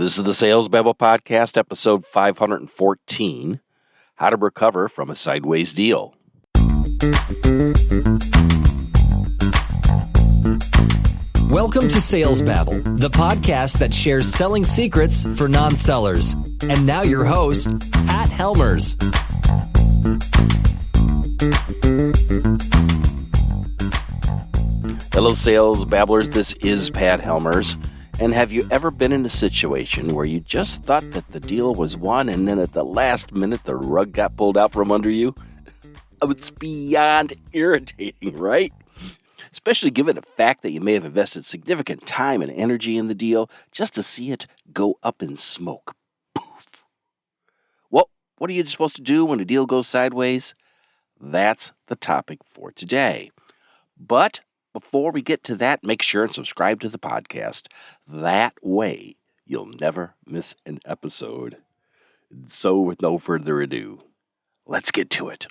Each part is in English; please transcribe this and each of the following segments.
This is the Sales Babble Podcast, episode 514, How to Recover from a Sideways Deal. Welcome to Sales Babble, the podcast that shares selling secrets for non-sellers. And now your host, Pat Helmers. Hello, Sales Babblers. This is Pat Helmers. And have you ever been in a situation where you just thought that the deal was won and then at the last minute the rug got pulled out from under you? It's beyond irritating, right? Especially given the fact that you may have invested significant time and energy in the deal just to see it go up in smoke. Poof. Well, what are you supposed to do when a deal goes sideways? That's the topic for today. But before we get to that, make sure and subscribe to the podcast. That way, you'll never miss an episode. So with no further ado, let's get to it.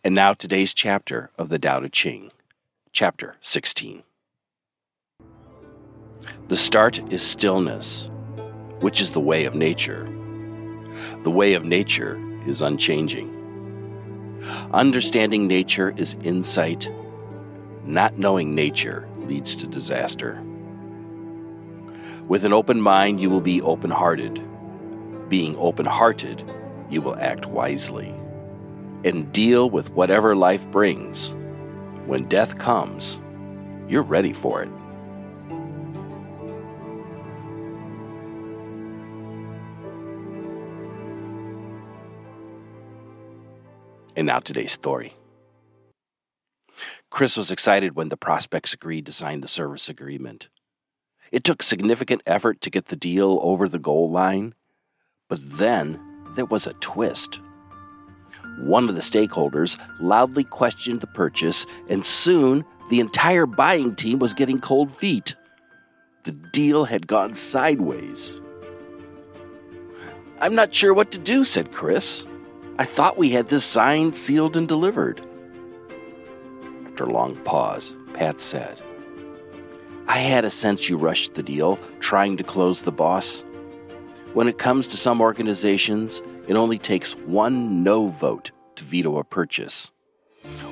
And now today's chapter of the Tao Te Ching, chapter 16. The start is stillness, which is the way of nature. The way of nature is unchanging. Understanding nature is insight. Not knowing nature leads to disaster. With an open mind, you will be open-hearted. Being open-hearted, you will act wisely and deal with whatever life brings. When death comes, you're ready for it. And now today's story. Chris was excited when the prospects agreed to sign the service agreement. It took significant effort to get the deal over the goal line, but then there was a twist. One of the stakeholders loudly questioned the purchase, and soon the entire buying team was getting cold feet. The deal had gone sideways. "I'm not sure what to do," said Chris. "I thought we had this signed, sealed, and delivered." After a long pause, Pat said, "I had a sense you rushed the deal, trying to close the boss. When it comes to some organizations, it only takes one no vote to veto a purchase.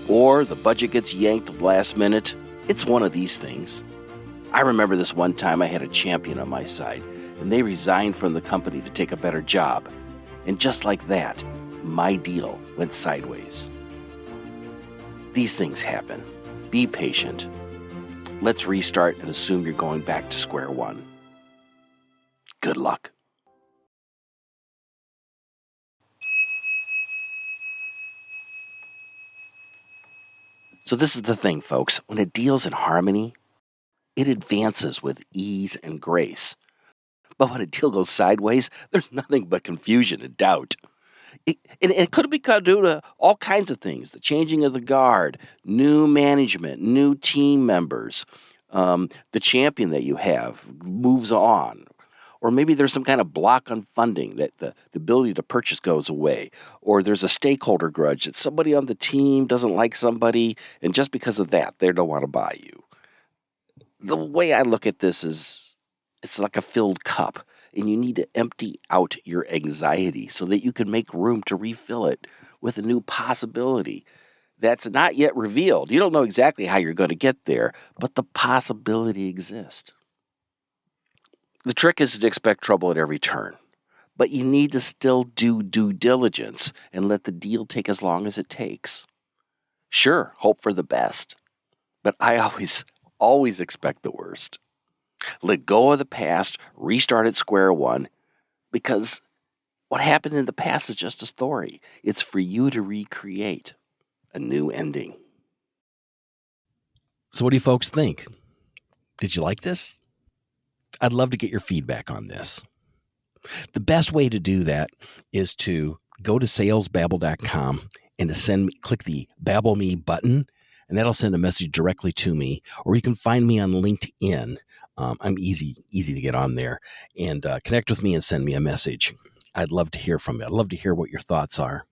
Or the budget gets yanked at the last minute. It's one of these things. I remember this one time I had a champion on my side, and they resigned from the company to take a better job. And just like that, my deal went sideways. These things happen. Be patient. Let's restart and assume you're going back to square one. Good luck." So this is the thing, folks. When a deal's in harmony, it advances with ease and grace. But when a deal goes sideways, there's nothing but confusion and doubt. It could be due to all kinds of things: the changing of the guard, new management, new team members, the champion that you have moves on, or maybe there's some kind of block on funding that the ability to purchase goes away, or there's a stakeholder grudge that somebody on the team doesn't like somebody, and just because of that, they don't want to buy you. The way I look at this is it's like a filled cup. And you need to empty out your anxiety so that you can make room to refill it with a new possibility that's not yet revealed. You don't know exactly how you're going to get there, but the possibility exists. The trick is to expect trouble at every turn, but you need to still do due diligence and let the deal take as long as it takes. Sure, hope for the best, but I always expect the worst. Let go of the past, restart at square one, because what happened in the past is just a story. It's for you to recreate a new ending. So what do you folks think? Did you like this? I'd love to get your feedback on this. The best way to do that is to go to salesbabble.com and to click the Babble Me button, and that'll send a message directly to me. Or you can find me on LinkedIn. I'm easy to get on there, and connect with me and send me a message. I'd love to hear from you. I'd love to hear what your thoughts are.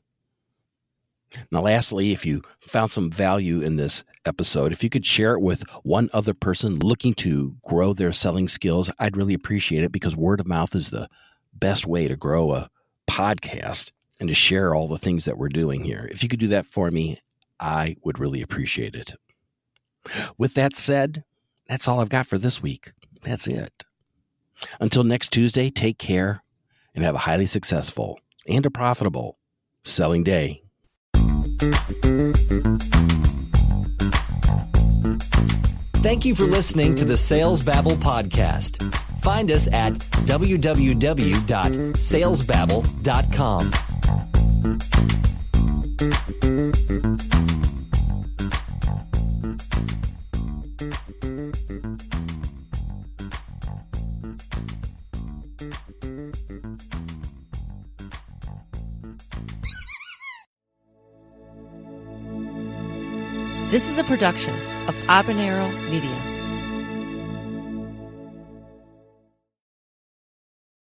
Now, lastly, if you found some value in this episode, if you could share it with one other person looking to grow their selling skills, I'd really appreciate it, because word of mouth is the best way to grow a podcast and to share all the things that we're doing here. If you could do that for me, I would really appreciate it. With that said, that's all I've got for this week. That's it. Until next Tuesday, take care and have a highly successful and a profitable selling day. Thank you for listening to the Sales Babble podcast. Find us at www.salesbabble.com. This is a production of Habanero Media.